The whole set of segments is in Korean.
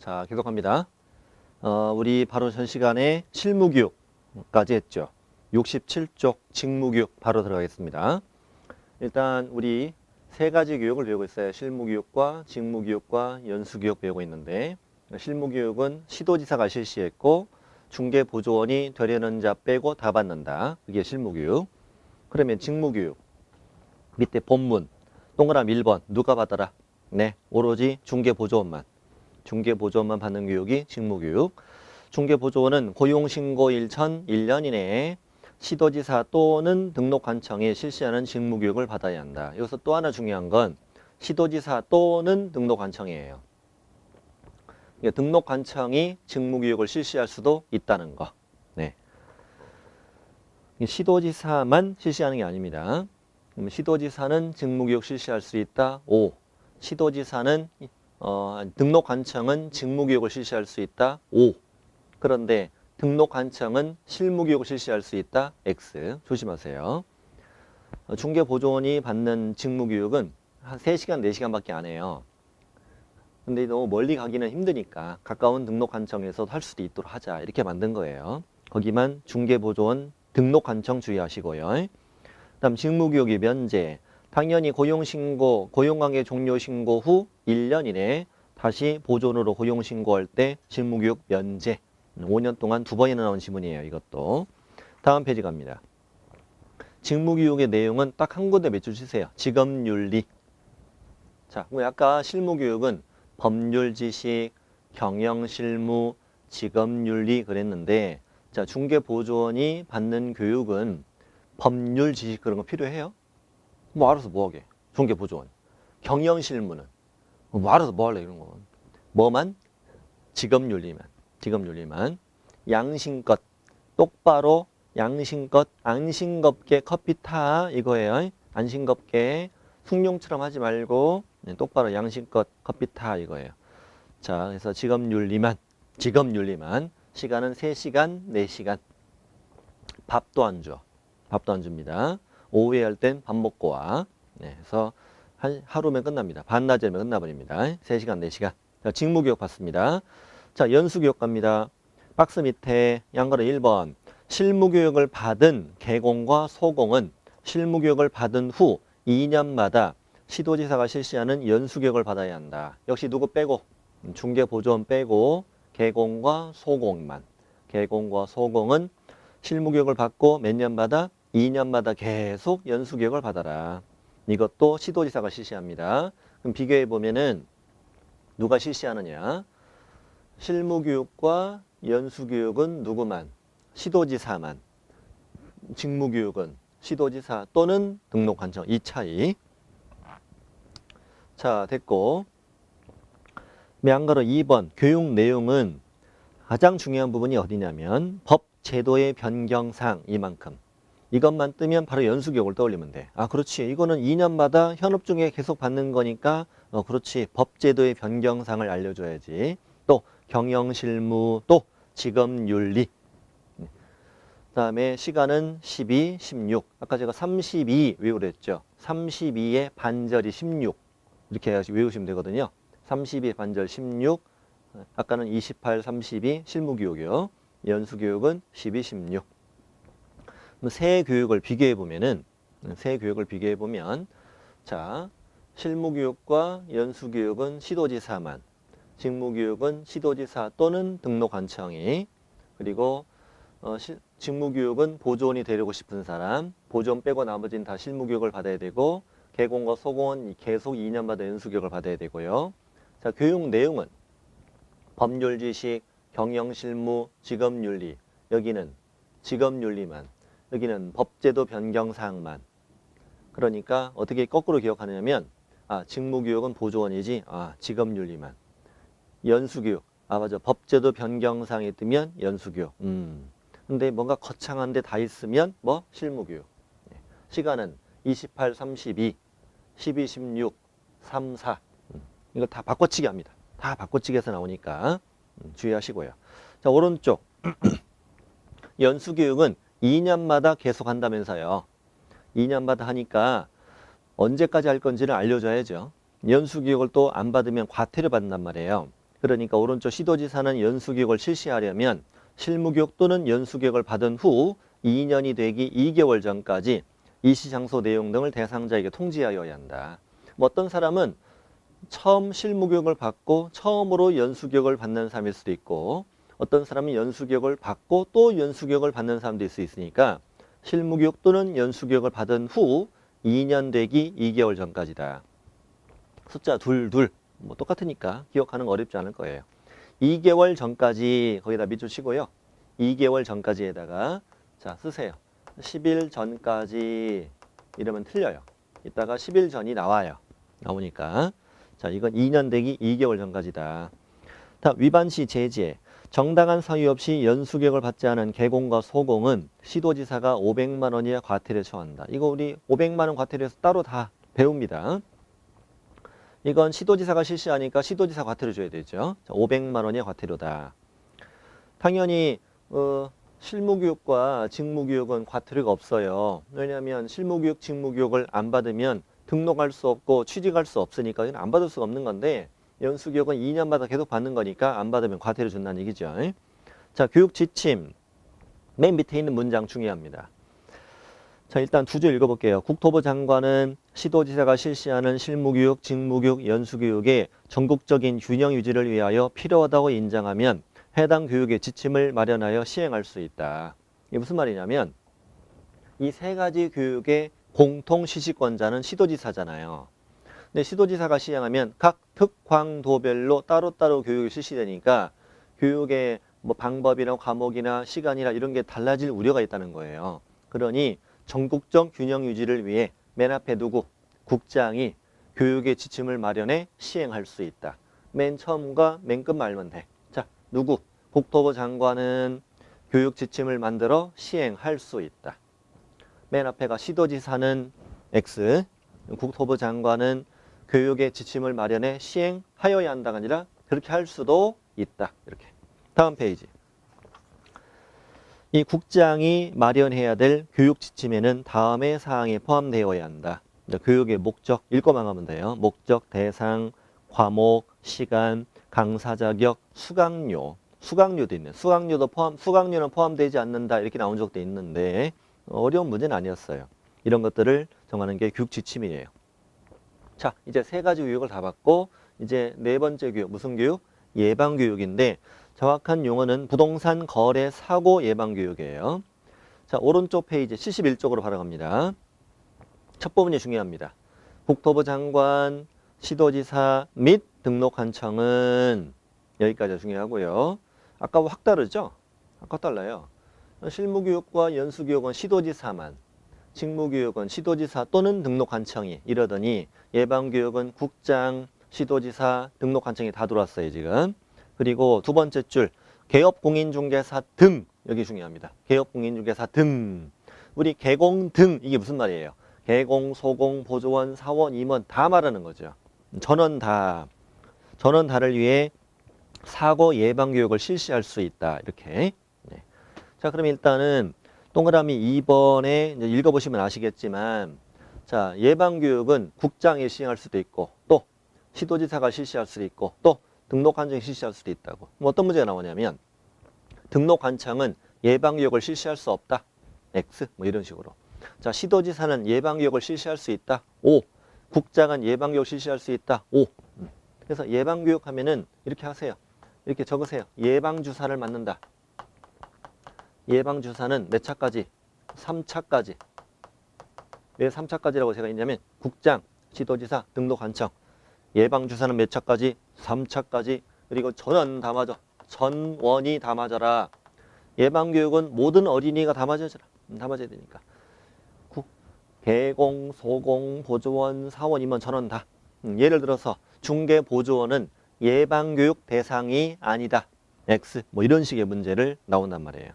자, 계속합니다. 우리 바로 전 시간에 실무교육까지 했죠. 67쪽 직무교육 바로 들어가겠습니다. 일단 우리 세 가지 교육을 배우고 있어요. 실무교육과 직무교육과 연수교육 배우고 있는데, 실무교육은 시도지사가 실시했고 중개보조원이 되려는 자 빼고 다 받는다. 그게 실무교육. 그러면 직무교육 밑에 본문 동그라미 1번 누가 받아라? 네, 오로지 중개보조원만 받는 교육이 직무교육. 중개보조원은 고용신고일 전 1년 이내에 시도지사 또는 등록관청이 실시하는 직무교육을 받아야 한다. 여기서 또 하나 중요한 건 시도지사 또는 등록관청이에요. 그러니까 등록관청이 직무교육을 실시할 수도 있다는 거. 네. 시도지사만 실시하는 게 아닙니다. 그럼 시도지사는 직무교육 실시할 수 있다. O. 시도지사는 등록관청은 직무교육을 실시할 수 있다. O. 그런데 등록관청은 실무교육을 실시할 수 있다. X. 조심하세요. 중개보조원이 받는 직무교육은 한 3시간, 4시간밖에 안 해요. 근데 너무 멀리 가기는 힘드니까 가까운 등록관청에서 할 수도 있도록 하자. 이렇게 만든 거예요. 거기만 중개보조원 등록관청 주의하시고요. 다음 직무교육이 면제. 당연히 고용신고, 고용관계 종료 신고 후 1년 이내에 다시 보존으로 고용신고할 때 직무교육 면제. 5년 동안 2번이나 나온 지문이에요. 이것도. 다음 페이지 갑니다. 직무교육의 내용은 딱 한 군데 몇 줄 주세요. 직업윤리. 자, 아까 실무교육은 법률 지식, 경영실무, 직업윤리 그랬는데, 자, 중개보조원이 받는 교육은 법률 지식 그런 거 필요해요? 뭐 알아서 뭐 하게. 중개보조원. 경영실무는 뭐 알아서 뭐 할래 이런 거. 뭐만? 직업윤리만. 양심껏 똑바로 양심껏 안심겁게 커피 타 이거예요. 안심겁게 숭늉처럼 하지 말고 똑바로 양심껏 커피 타 이거예요. 자, 그래서 직업윤리만 시간은 3시간, 4시간. 밥도 안 줘. 밥도 안 줍니다. 오후에 할 땐 밥 먹고 와. 네, 그래서 하루면 끝납니다. 반나절이면 끝나버립니다. 3시간, 4시간. 자, 직무교육 받습니다. 자, 연수교육 갑니다. 박스 밑에 양거로 1번. 실무교육을 받은 개공과 소공은 실무교육을 받은 후 2년마다 시도지사가 실시하는 연수교육을 받아야 한다. 역시 누구 빼고? 중개보조원 빼고 개공과 소공만. 개공과 소공은 실무교육을 받고 몇 년마다? 2년마다 계속 연수교육을 받아라. 이것도 시도지사가 실시합니다. 그럼 비교해 보면은 누가 실시하느냐? 실무교육과 연수교육은 누구만? 시도지사만. 직무교육은 시도지사 또는 등록관청. 이 차이. 자, 됐고. 양가로 2번 교육 내용은 가장 중요한 부분이 어디냐면 법 제도의 변경사항 이만큼. 이것만 뜨면 바로 연수교육을 떠올리면 돼. 아, 그렇지. 이거는 2년마다 현업 중에 계속 받는 거니까 그렇지. 법 제도의 변경사항을 알려줘야지. 또 경영실무, 또 직업윤리. 그 다음에 시간은 12, 16. 아까 제가 32 외우려 했죠. 32의 반절이 16. 이렇게 해가지고 외우시면 되거든요. 32의 반절 16. 아까는 28, 32 실무교육이요. 연수교육은 12, 16. 세 교육을 비교해 보면 자, 실무교육과 연수교육은 시도지사만, 직무교육은 시도지사 또는 등록관청이, 그리고 직무교육은 보조원이 되려고 싶은 사람, 보조원 빼고 나머지는 다 실무교육을 받아야 되고, 개공과 소공은 계속 2년마다 연수교육을 받아야 되고요. 자, 교육 내용은 법률 지식, 경영실무, 직업윤리. 여기는 직업윤리만. 여기는 법제도 변경사항만. 그러니까 어떻게 거꾸로 기억하느냐면 직무교육은 보조원이지 직업윤리만. 연수교육. 맞아. 법제도 변경사항이 뜨면 연수교육. 근데 뭔가 거창한 데 다 있으면 뭐? 실무교육. 시간은 28, 32, 12, 16, 3, 4. 이걸 다 바꿔치기 합니다. 다 바꿔치기 해서 나오니까 주의하시고요. 자, 오른쪽. 연수교육은 2년마다 계속 한다면서요. 2년마다 하니까 언제까지 할 건지를 알려줘야죠. 연수교육을 또 안 받으면 과태료 받는단 말이에요. 그러니까 오른쪽 시도지사는 연수교육을 실시하려면 실무교육 또는 연수교육을 받은 후 2년이 되기 2개월 전까지 일시 장소 내용 등을 대상자에게 통지하여야 한다. 뭐 어떤 사람은 처음 실무교육을 받고 처음으로 연수교육을 받는 사람일 수도 있고 어떤 사람은 연수교육을 받고 또 연수교육을 받는 사람도 있을 수 있으니까 실무교육 또는 연수교육을 받은 후 2년 되기 2개월 전까지다. 숫자 둘 뭐 똑같으니까 기억하는 거 어렵지 않을 거예요. 2개월 전까지 거기다 밑줄 치고요. 2개월 전까지에다가 자 쓰세요. 10일 전까지 이러면 틀려요. 이따가 10일 전이 나오니까 자 이건 2년 되기 2개월 전까지다. 다음 위반 시 제재. 정당한 사유 없이 연수교육을 받지 않은 개공과 소공은 시도지사가 500만 원 이하 과태료에 처한다. 이거 우리 500만 원 과태료에서 따로 다 배웁니다. 이건 시도지사가 실시하니까 시도지사 과태료 줘야 되죠. 500만 원 이하 과태료다. 당연히 실무교육과 직무교육은 과태료가 없어요. 왜냐하면 실무교육, 직무교육을 안 받으면 등록할 수 없고 취직할 수 없으니까 안 받을 수가 없는 건데 연수교육은 2년마다 계속 받는 거니까 안 받으면 과태료 준다는 얘기죠. 자, 교육 지침. 맨 밑에 있는 문장 중요합니다. 자, 일단 두 줄 읽어볼게요. 국토부 장관은 시도지사가 실시하는 실무교육, 직무교육, 연수교육의 전국적인 균형 유지를 위하여 필요하다고 인정하면 해당 교육의 지침을 마련하여 시행할 수 있다. 이게 무슨 말이냐면 이 세 가지 교육의 공통 실시권자는 시도지사잖아요. 근데 시도지사가 시행하면 각 특광도별로 따로따로 교육이 실시되니까 교육의 뭐 방법이나 과목이나 시간이나 이런 게 달라질 우려가 있다는 거예요. 그러니 전국적 균형 유지를 위해 맨 앞에 누구? 국장이 교육의 지침을 마련해 시행할 수 있다. 맨 처음과 맨 끝 말면 돼. 자, 누구? 국토부 장관은 교육 지침을 만들어 시행할 수 있다. 맨 앞에가 시도지사는 X, 국토부 장관은 교육의 지침을 마련해 시행하여야 한다가 아니라 그렇게 할 수도 있다. 이렇게. 다음 페이지. 이 국장이 마련해야 될 교육 지침에는 다음의 사항이 포함되어야 한다. 교육의 목적 읽고만 하면 돼요. 목적, 대상, 과목, 시간, 강사 자격, 수강료. 수강료도 있네. 수강료는 포함되지 않는다. 이렇게 나온 적도 있는데 어려운 문제는 아니었어요. 이런 것들을 정하는 게 교육 지침이에요. 자, 이제 세 가지 교육을 다 받고 이제 네 번째 교육, 무슨 교육? 예방교육인데 정확한 용어는 부동산 거래 사고 예방교육이에요. 자, 오른쪽 페이지 71쪽으로 바로 갑니다. 첫 부분이 중요합니다. 국토부 장관, 시도지사 및 등록관청은 여기까지가 중요하고요. 아까와 확 다르죠? 아까 달라요. 실무교육과 연수교육은 시도지사만, 직무교육은 시도지사 또는 등록관청이 이러더니 예방교육은 국장, 시도지사, 등록관청이 다 들어왔어요 지금. 그리고 두 번째 줄 개업공인중개사 등 여기 중요합니다. 개업공인중개사 등 우리 개공 등 이게 무슨 말이에요? 개공, 소공, 보조원, 사원, 임원 다 말하는 거죠. 전원 다를 위해 사고 예방교육을 실시할 수 있다. 이렇게. 네. 자, 그럼 일단은 동그라미 2번에 읽어보시면 아시겠지만 자, 예방교육은 국장이 시행할 수도 있고 또 시도지사가 실시할 수도 있고 또 등록관청이 실시할 수도 있다고. 뭐 어떤 문제가 나오냐면 등록관청은 예방교육을 실시할 수 없다. X 뭐 이런 식으로. 자, 시도지사는 예방교육을 실시할 수 있다. O. 국장은 예방교육 실시할 수 있다. O. 그래서 예방교육 하면은 이렇게 하세요. 이렇게 적으세요. 예방주사를 맞는다. 예방주사는 몇 차까지? 3차까지. 왜 3차까지라고 제가 했냐면 국장, 시도지사, 등록관청. 예방주사는 몇 차까지? 3차까지. 그리고 전원 다 맞아. 전원이 다 맞아라. 예방교육은 모든 어린이가 다 맞아야 되니까. 개공, 소공, 보조원, 사원, 임원, 전원 다. 예를 들어서 중개보조원은 예방교육 대상이 아니다. X 뭐 이런 식의 문제를 나온단 말이에요.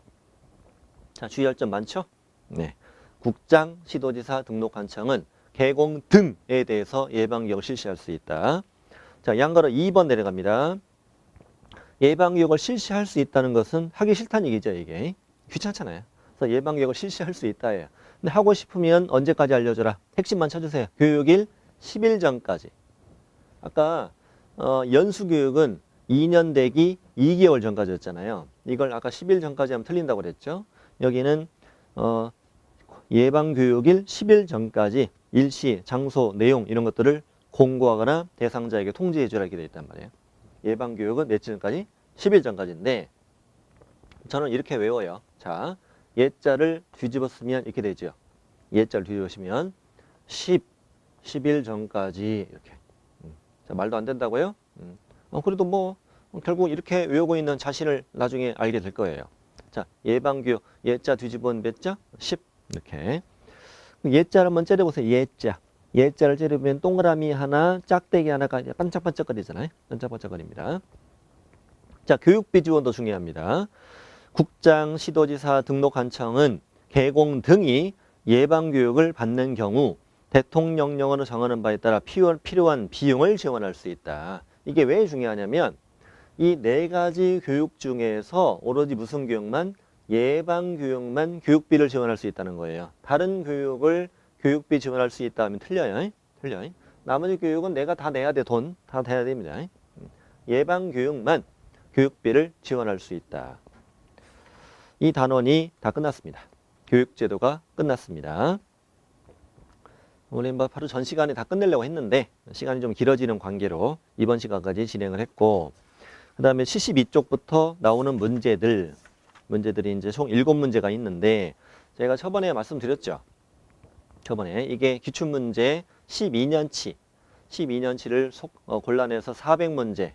자, 주의할 점 많죠? 네. 국장, 시도지사, 등록관청은 개공 등에 대해서 예방교육을 실시할 수 있다. 자, 양가로 2번 내려갑니다. 예방교육을 실시할 수 있다는 것은 하기 싫다는 얘기죠, 이게. 귀찮잖아요. 그래서 예방교육을 실시할 수 있다예요. 근데 하고 싶으면 언제까지 알려줘라. 핵심만 쳐주세요. 교육일 10일 전까지. 아까 연수교육은 2년 되기 2개월 전까지였잖아요. 이걸 아까 10일 전까지 하면 틀린다고 그랬죠. 여기는 예방교육일 10일 전까지 일시, 장소, 내용 이런 것들을 공고하거나 대상자에게 통지해 주라 이렇게 되어 있단 말이에요. 예방교육은 며칠 전까지? 10일 전까지인데 저는 이렇게 외워요. 자, 예자를 뒤집어 쓰면 이렇게 되죠. 예자를 뒤집어 쓰면 10일 전까지 이렇게. 자, 말도 안 된다고요? 그래도 뭐 결국 이렇게 외우고 있는 자신을 나중에 알게 될 거예요. 자, 예방교육 예자 뒤집어는 몇 자? 10 이렇게. 예자를 한번 째려보세요. 예자. 예자를 째려보면 동그라미 하나, 짝대기 하나가 반짝반짝거리잖아요. 반짝반짝거립니다. 자, 교육비 지원도 중요합니다. 국장, 시도지사, 등록관청은 개공 등이 예방교육을 받는 경우 대통령령으로 정하는 바에 따라 필요한 비용을 지원할 수 있다. 이게 왜 중요하냐면 이 네 가지 교육 중에서 오로지 무슨 교육만? 예방교육만 교육비를 지원할 수 있다는 거예요. 다른 교육을 교육비 지원할 수 있다 하면 틀려요. 틀려요. 나머지 교육은 내가 다 내야 돼. 돈 다 내야 됩니다. 예방교육만 교육비를 지원할 수 있다. 이 단원이 다 끝났습니다. 교육제도가 끝났습니다. 오늘 바로 전 시간에 다 끝내려고 했는데 시간이 좀 길어지는 관계로 이번 시간까지 진행을 했고 그 다음에 72쪽부터 나오는 문제들이 이제 총 7문제가 있는데 제가 저번에 말씀드렸죠. 저번에 이게 기출문제 12년치를 골라내서 400문제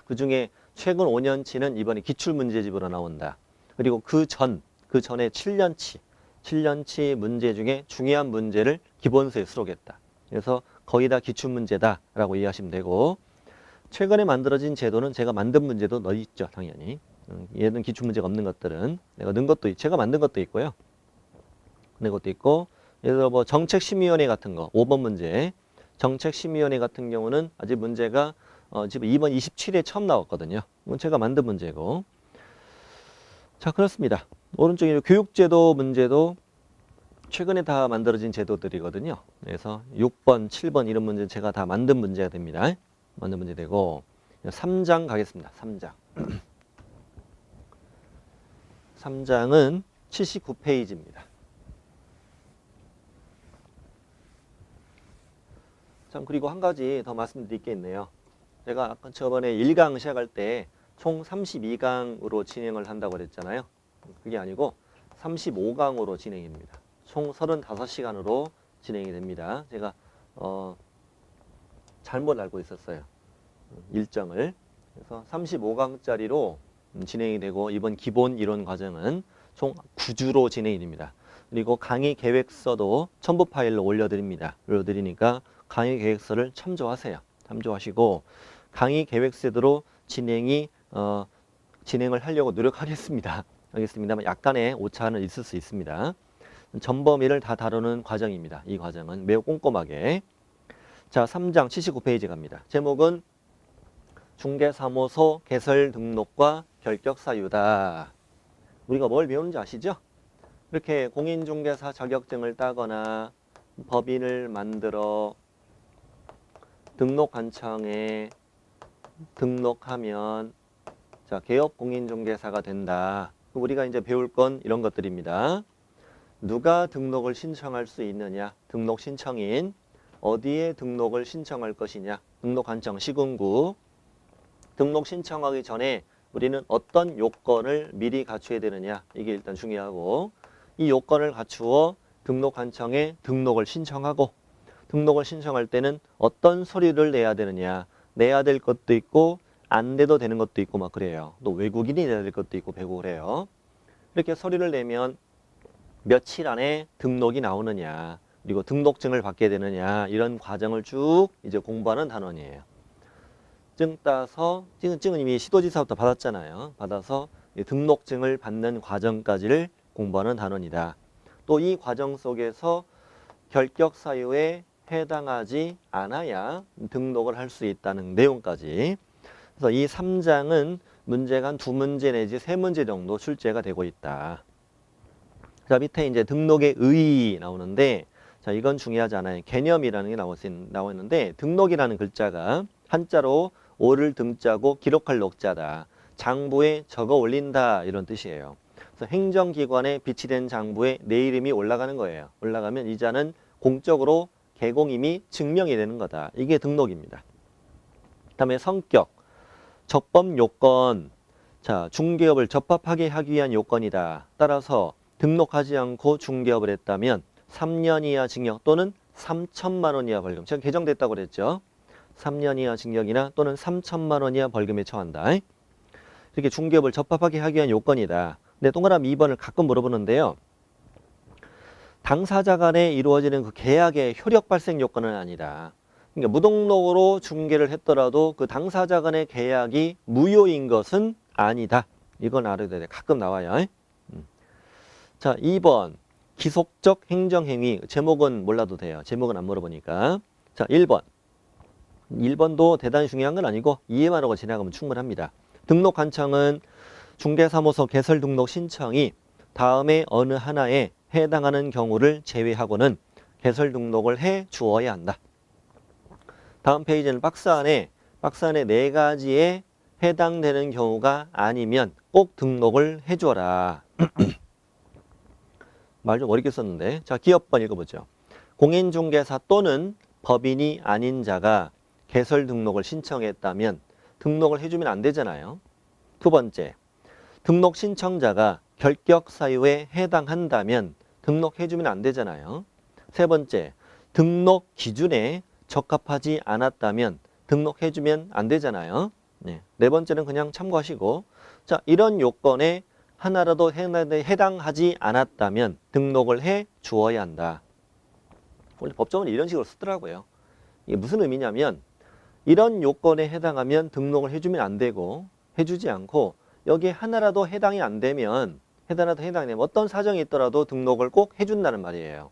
그 중에 최근 5년치는 이번에 기출문제집으로 나온다. 그리고 그 전에 7년치 문제 중에 중요한 문제를 기본서에 수록했다. 그래서 거의 다 기출문제다라고 이해하시면 되고 최근에 만들어진 제도는 제가 만든 문제도 넣어 있죠. 당연히. 얘는 기출문제가 없는 것들은 내가 넣은 것도 제가 만든 것도 있고요. 낸 것도 있고 예를 들어 뭐 정책심의위원회 같은 거 5번 문제 정책심의위원회 같은 경우는 아직 문제가 지금 2번 27회 처음 나왔거든요. 이건 제가 만든 문제고 자 그렇습니다. 오른쪽에 교육제도 문제도 최근에 다 만들어진 제도들이거든요. 그래서 6번, 7번 이런 문제는 제가 다 만든 문제가 됩니다. 만든 문제 되고 3장 가겠습니다. 3장 3장은 79페이지입니다. 참 그리고 한 가지 더 말씀드릴 게 있네요. 제가 아까 저번에 1강 시작할 때 총 32강으로 진행을 한다고 그랬잖아요. 그게 아니고 35강으로 진행입니다. 총 35시간으로 진행이 됩니다. 제가 잘못 알고 있었어요. 일정을. 그래서 35강짜리로 진행이 되고 이번 기본 이론 과정은 총 9주로 진행이 됩니다. 그리고 강의 계획서도 첨부 파일로 올려드리니까 강의 계획서를 참조하세요. 참조하시고 강의 계획서대로 진행을 하려고 노력하겠습니다. 알겠습니다만 약간의 오차는 있을 수 있습니다. 전 범위를 다 다루는 과정입니다. 이 과정은 매우 꼼꼼하게. 자, 3장 79페이지 갑니다. 제목은 중개사무소 개설 등록과 결격 사유다. 우리가 뭘 배우는지 아시죠? 이렇게 공인중개사 자격증을 따거나 법인을 만들어 등록관청에 등록하면 자, 개업 공인중개사가 된다. 우리가 이제 배울 건 이런 것들입니다. 누가 등록을 신청할 수 있느냐? 등록 신청인 어디에 등록을 신청할 것이냐? 등록관청 시군구 등록 신청하기 전에 우리는 어떤 요건을 미리 갖춰야 되느냐? 이게 일단 중요하고 이 요건을 갖추어 등록관청에 등록을 신청하고 등록을 신청할 때는 어떤 서류를 내야 되느냐? 내야 될 것도 있고 안 내도 되는 것도 있고 막 그래요. 또 외국인이 내야 될 것도 있고 배고 그래요. 이렇게 서류를 내면 며칠 안에 등록이 나오느냐 그리고 등록증을 받게 되느냐 이런 과정을 쭉 이제 공부하는 단원이에요. 증은 이미 시도지사부터 받았잖아요. 받아서 등록증을 받는 과정까지를 공부하는 단원이다. 또 이 과정 속에서 결격 사유에 해당하지 않아야 등록을 할 수 있다는 내용까지. 그래서 이 3장은 문제가 한 2문제 내지 3문제 정도 출제가 되고 있다. 자, 밑에 이제 등록의 의의 나오는데, 자, 이건 중요하지 않아요. 개념이라는 게 나와 있는데, 등록이라는 글자가 한자로 5를 등자고 기록할 녹자다. 장부에 적어 올린다 이런 뜻이에요. 그래서 행정기관에 비치된 장부에 내 이름이 올라가는 거예요. 올라가면 이 자는 공적으로 개공임이 증명이 되는 거다. 이게 등록입니다. 다음에 성격, 적법 요건. 자, 중개업을 적법하게 하기 위한 요건이다. 따라서 등록하지 않고 중개업을 했다면 3년 이하 징역 또는 3천만 원 이하 벌금. 제가 개정됐다고 그랬죠. 3년 이하 징역이나 또는 3천만 원 이하 벌금에 처한다. 이렇게 중개업을 적법하게 하기 위한 요건이다. 근데 동그라미 2번을 가끔 물어보는데요. 당사자 간에 이루어지는 그 계약의 효력 발생 요건은 아니다. 그러니까 무등록으로 중개를 했더라도 그 당사자 간의 계약이 무효인 것은 아니다. 이건 알아야 돼. 가끔 나와요. 자, 2번. 기속적 행정행위. 제목은 몰라도 돼요. 제목은 안 물어보니까. 자, 1번. 1번도 대단히 중요한 건 아니고 이해만 하고 지나가면 충분합니다. 등록관청은 중개사무소 개설 등록 신청이 다음에 어느 하나에 해당하는 경우를 제외하고는 개설 등록을 해 주어야 한다. 다음 페이지는 박스 안에 4가지에 해당되는 경우가 아니면 꼭 등록을 해 주어라. 말 좀 어렵게 썼는데. 자, 기업번 읽어보죠. 공인중개사 또는 법인이 아닌 자가 개설 등록을 신청했다면 등록을 해주면 안 되잖아요. 두 번째, 등록 신청자가 결격 사유에 해당한다면 등록해주면 안 되잖아요. 세 번째, 등록 기준에 적합하지 않았다면 등록해주면 안 되잖아요. 네 번째는 그냥 참고하시고, 자, 이런 요건에 하나라도 해당하지 않았다면 등록을 해 주어야 한다. 원래 법정은 이런 식으로 쓰더라고요. 이게 무슨 의미냐면 이런 요건에 해당하면 등록을 해주면 안 되고 해주지 않고 여기에 하나라도 해당이 안 되면 어떤 사정이 있더라도 등록을 꼭 해준다는 말이에요.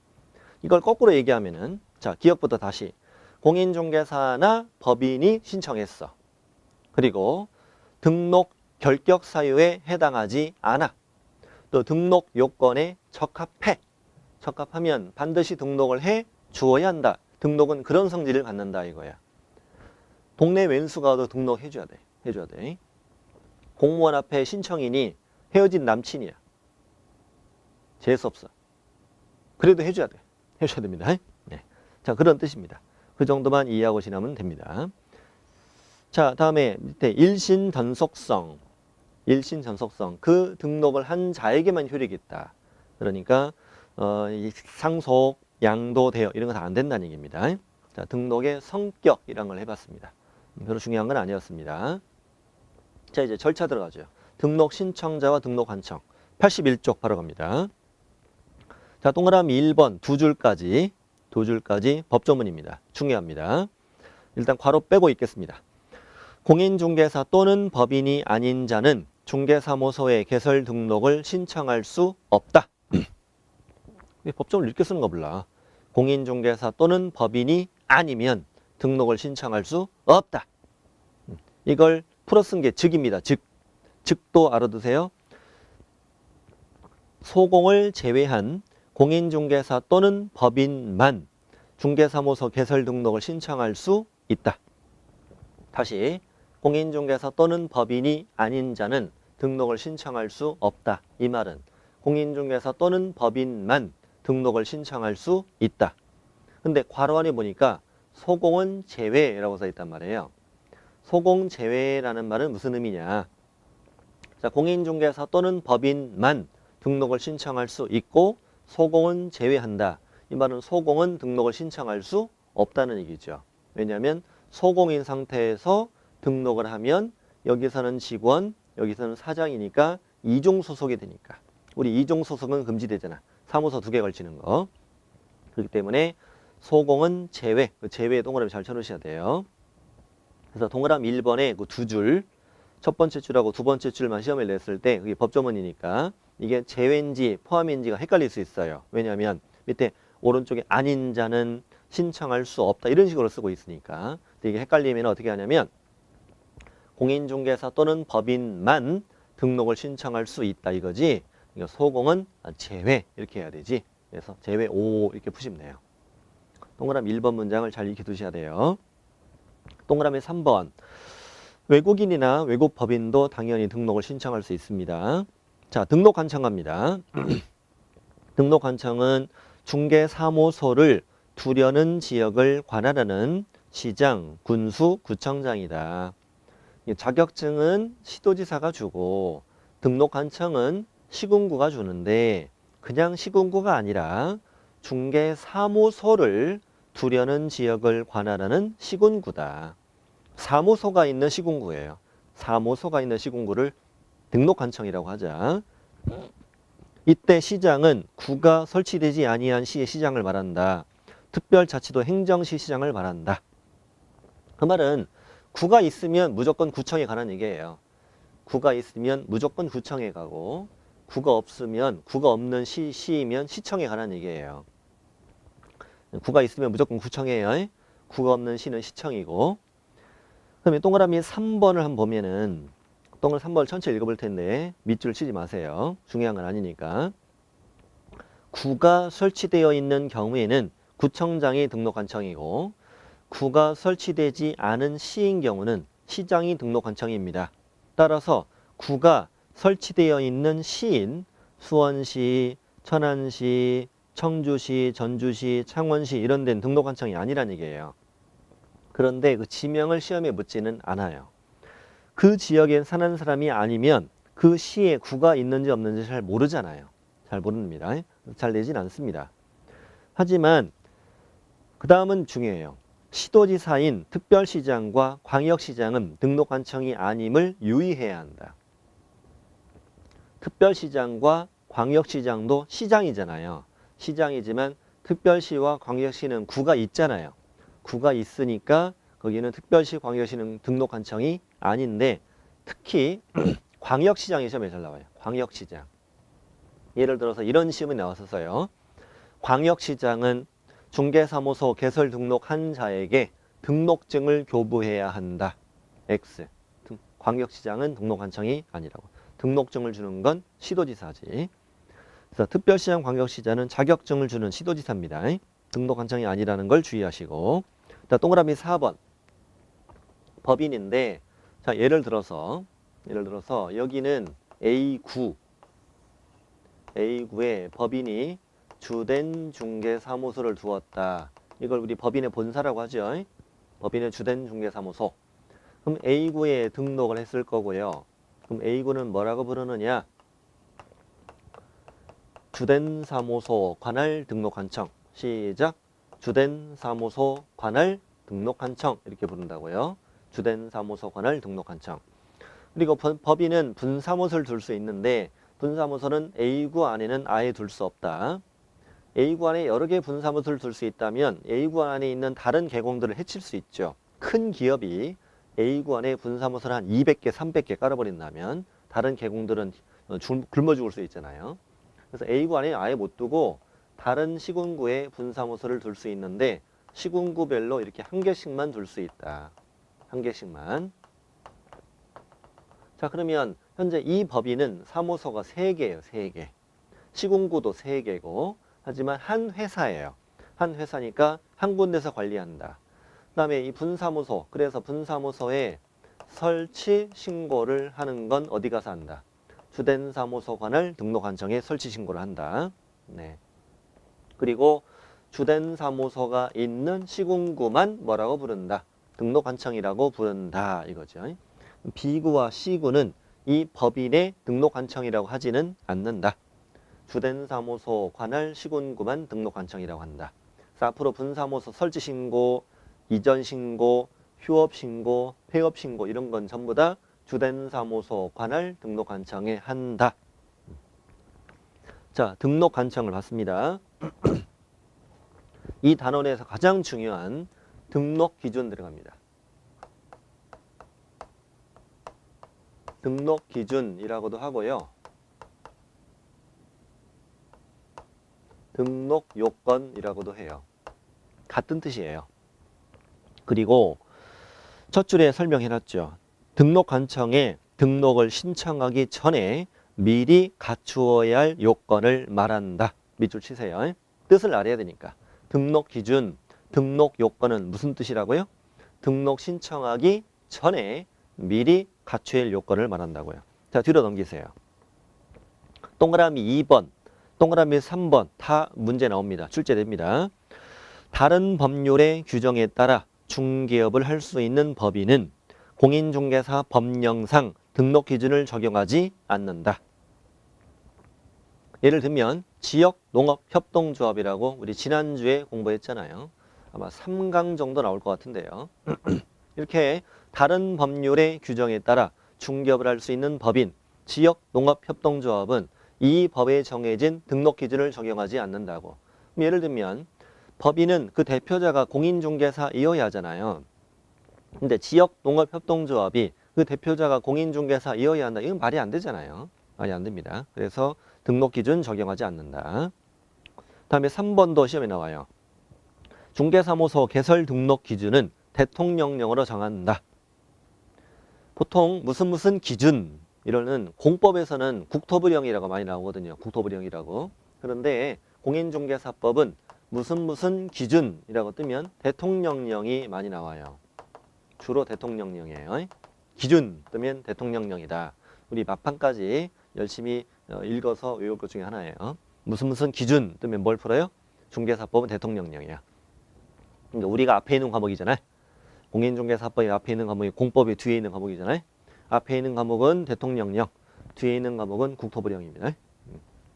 이걸 거꾸로 얘기하면은 자, 기업부터 다시 공인중개사나 법인이 신청했어. 그리고 등록 결격 사유에 해당하지 않아. 또 등록 요건에 적합해. 적합하면 반드시 등록을 해 주어야 한다. 등록은 그런 성질을 갖는다 이거야. 동네 왼수가 와도 등록해줘야 돼. 해줘야 돼. 공무원 앞에 신청인이 헤어진 남친이야. 재수없어. 그래도 해줘야 돼. 해줘야 됩니다. 네. 자, 그런 뜻입니다. 그 정도만 이해하고 지나면 됩니다. 자, 다음에 밑에 일신전속성. 일신전속성. 그 등록을 한 자에게만 효력이 있다. 그러니까 이 상속, 양도, 대여 이런 거 다 안 된다는 얘기입니다. 자, 등록의 성격이란 걸 해봤습니다. 별로 중요한 건 아니었습니다. 자, 이제 절차 들어가죠. 등록 신청자와 등록 관청. 81쪽 바로 갑니다. 자, 동그라미 1번 두 줄까지 법조문입니다. 중요합니다. 일단 괄호 빼고 있겠습니다. 공인중개사 또는 법인이 아닌 자는 중개사무소에 개설 등록을 신청할 수 없다. 법조문을 이렇게 쓰는 거 몰라. 공인중개사 또는 법인이 아니면 등록을 신청할 수 없다. 이걸 풀어 쓴 게 즉입니다. 즉도 알아두세요. 소공을 제외한 공인중개사 또는 법인만 중개사무소 개설 등록을 신청할 수 있다. 다시 공인중개사 또는 법인이 아닌 자는 등록을 신청할 수 없다. 이 말은 공인중개사 또는 법인만 등록을 신청할 수 있다. 근데 괄호 안에 보니까 소공은 제외라고 써 있단 말이에요. 소공 제외라는 말은 무슨 의미냐. 자, 공인중개사 또는 법인만 등록을 신청할 수 있고 소공은 제외한다. 이 말은 소공은 등록을 신청할 수 없다는 얘기죠. 왜냐하면 소공인 상태에서 등록을 하면 여기서는 직원, 여기서는 사장이니까 이종 소속이 되니까. 우리 이종 소속은 금지되잖아. 사무소 2개 걸치는 거. 그렇기 때문에 소공은 제외. 그 제외 동그라미 잘 쳐놓으셔야 돼요. 그래서 동그라미 1번에 그 두 줄, 첫 번째 줄하고 두 번째 줄만 시험에 냈을 때 그게 법조문이니까 이게 제외인지 포함인지가 헷갈릴 수 있어요. 왜냐하면 밑에 오른쪽에 아닌 자는 신청할 수 없다. 이런 식으로 쓰고 있으니까. 이게 헷갈리면 어떻게 하냐면 공인중개사 또는 법인만 등록을 신청할 수 있다 이거지. 그러니까 소공은 제외 이렇게 해야 되지. 그래서 제외 O 이렇게 푸시면 돼요. 동그라미 1번 문장을 잘 익혀 두셔야 돼요. 동그라미 3번. 외국인이나 외국 법인도 당연히 등록을 신청할 수 있습니다. 자, 등록 관청합니다. 등록 관청은 중개사무소를 두려는 지역을 관할하는 시장, 군수, 구청장이다. 자격증은 시도지사가 주고 등록 관청은 시군구가 주는데 그냥 시군구가 아니라 중개사무소를 두려는 지역을 관할하는 시군구다. 사무소가 있는 시군구예요. 사무소가 있는 시군구를 등록관청이라고 하자. 이때 시장은 구가 설치되지 아니한 시의 시장을 말한다. 특별자치도 행정시 시장을 말한다. 그 말은 구가 있으면 무조건 구청에 가는 얘기예요. 구가 있으면 무조건 구청에 가고 구가 없으면 구가 없는 시이면 시청에 가는 얘기예요. 구가 있으면 무조건 구청이에요. 구가 없는 시는 시청이고. 그러면 동그라미 3번을 한번 보면은 동그라미 3번을 전체 읽어볼 텐데 밑줄 치지 마세요. 중요한 건 아니니까. 구가 설치되어 있는 경우에는 구청장이 등록관청이고 구가 설치되지 않은 시인 경우는 시장이 등록관청입니다. 따라서 구가 설치되어 있는 시인 수원시, 천안시, 청주시, 전주시, 창원시 이런 데는 등록관청이 아니란 얘기예요. 그런데 그 지명을 시험에 묻지는 않아요. 그 지역에 사는 사람이 아니면 그 시에 구가 있는지 없는지 잘 모르잖아요. 잘 모릅니다. 잘 내진 않습니다. 하지만 그 다음은 중요해요. 시도지사인 특별시장과 광역시장은 등록관청이 아님을 유의해야 한다. 특별시장과 광역시장도 시장이잖아요. 시장이지만 특별시와 광역시는 구가 있잖아요. 구가 있으니까 거기는 특별시, 광역시는 등록관청이 아닌데 특히 광역시장이 시험에 잘 나와요. 광역시장. 예를 들어서 이런 시험이 나왔었어요. 광역시장은 중개사무소 개설 등록한 자에게 등록증을 교부해야 한다. X. 광역시장은 등록관청이 아니라고. 등록증을 주는 건 시도지사지. 그래서 특별시장, 광역시장은 자격증을 주는 시도지사입니다. 등록관청이 아니라는 걸 주의하시고. 자, 동그라미 4번. 법인인데, 자, 예를 들어서 여기는 A구에 법인이 주된 중개사무소를 두었다. 이걸 우리 법인의 본사라고 하죠. 법인의 주된 중개사무소. 그럼 A구에 등록을 했을 거고요. 그럼 A구는 뭐라고 부르느냐? 주된 사무소 관할 등록관청. 시작. 주된 사무소 관할 등록관청 이렇게 부른다고요. 주된 사무소 관할 등록관청. 그리고 법인은 분사무소를 둘 수 있는데 분사무소는 A구 안에는 아예 둘 수 없다. A구 안에 여러 개의 분사무소를 둘 수 있다면 A구 안에 있는 다른 계공들을 해칠 수 있죠. 큰 기업이 A구 안에 분사무소를 한 200개, 300개 깔아버린다면 다른 계공들은 굶어 죽을 수 있잖아요. 그래서 A구 안에 아예 못 두고 다른 시군구에 분사무소를 둘 수 있는데 시군구별로 이렇게 한 개씩만 둘 수 있다. 한 개씩만. 자, 그러면 현재 이 법인은 사무소가 3개예요. 3개. 시군구도 3개고 하지만 한 회사예요. 한 회사니까 한 군데서 관리한다. 그 다음에 이 분사무소, 그래서 분사무소에 설치 신고를 하는 건 어디 가서 한다. 주된 사무소 관할 등록관청에 설치 신고를 한다. 네. 그리고 주된 사무소가 있는 시군구만 뭐라고 부른다. 등록관청이라고 부른다. 이거죠. B구와 C구는 이 법인의 등록관청이라고 하지는 않는다. 주된 사무소 관할 시군구만 등록관청이라고 한다. 그래서 앞으로 분사무소 설치 신고, 이전 신고, 휴업 신고, 폐업 신고 이런 건 전부 다 주된 사무소 관할 등록관청에 한다. 자, 등록관청을 봤습니다. 이 단원에서 가장 중요한 등록 기준 들어갑니다. 등록 기준이라고도 하고요. 등록 요건이라고도 해요. 같은 뜻이에요. 그리고 첫 줄에 설명해놨죠. 등록관청에 등록을 신청하기 전에 미리 갖추어야 할 요건을 말한다. 밑줄 치세요. 뜻을 알아야 되니까. 등록 기준, 등록 요건은 무슨 뜻이라고요? 등록 신청하기 전에 미리 갖춰야 할 요건을 말한다고요. 자, 뒤로 넘기세요. 동그라미 2번, 동그라미 3번 다 문제 나옵니다. 출제됩니다. 다른 법률의 규정에 따라 중개업을 할 수 있는 법인은 공인중개사 법령상 등록 기준을 적용하지 않는다. 예를 들면 지역농업협동조합이라고 우리 지난주에 공부했잖아요. 아마 3강 정도 나올 것 같은데요. 이렇게 다른 법률의 규정에 따라 중개업을 할 수 있는 법인, 지역농업협동조합은 이 법에 정해진 등록 기준을 적용하지 않는다고. 예를 들면 법인은 그 대표자가 공인중개사이어야 하잖아요. 근데 지역농업협동조합이 그 대표자가 공인중개사이어야 한다. 이건 말이 안 되잖아요. 말이 안 됩니다. 그래서 등록 기준 적용하지 않는다. 다음에 3번도 시험에 나와요. 중개사무소 개설 등록 기준은 대통령령으로 정한다. 보통 무슨 기준 이러는 공법에서는 국토부령이라고 많이 나오거든요. 국토부령이라고. 그런데 공인중개사법은 무슨 기준이라고 뜨면 대통령령이 많이 나와요. 주로 대통령령이에요. 기준 뜨면 대통령령이다. 우리 막판까지 열심히 읽어서 외울 것 중에 하나예요. 무슨 기준 뜨면 뭘 풀어요? 중개사법은 대통령령이야. 근데 우리가 앞에 있는 과목이잖아요. 공인중개사법이 앞에 있는 과목이 공법이 뒤에 있는 과목이잖아요. 앞에 있는 과목은 대통령령, 뒤에 있는 과목은 국토부령입니다.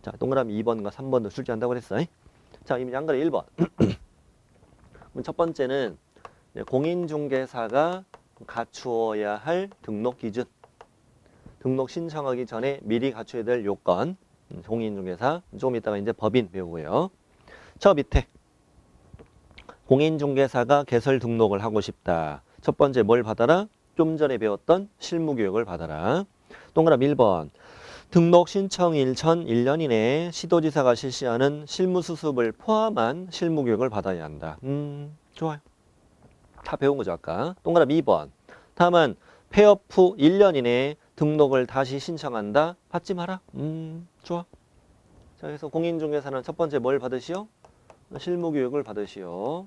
자, 동그라미 2번과 3번도 출제한다고 그랬어요. 자, 이미 양가리 1번. 첫 번째는 공인중개사가 갖추어야 할 등록 기준. 등록 신청하기 전에 미리 갖춰야 될 요건. 공인중개사. 조금 이따가 이제 법인 배우고요. 저 밑에 공인중개사가 개설 등록을 하고 싶다. 첫 번째 뭘 받아라? 좀 전에 배웠던 실무교육을 받아라. 동그라미 1번. 등록 신청일 전 1년 이내에 시도지사가 실시하는 실무수습을 포함한 실무교육을 받아야 한다. 좋아요. 다 배운 거죠, 아까. 동그라미 2번. 다만 폐업 후 1년 이내에 등록을 다시 신청한다. 받지 마라. 좋아. 자, 그래서 공인중개사는 첫 번째 뭘 받으시오? 실무교육을 받으시오.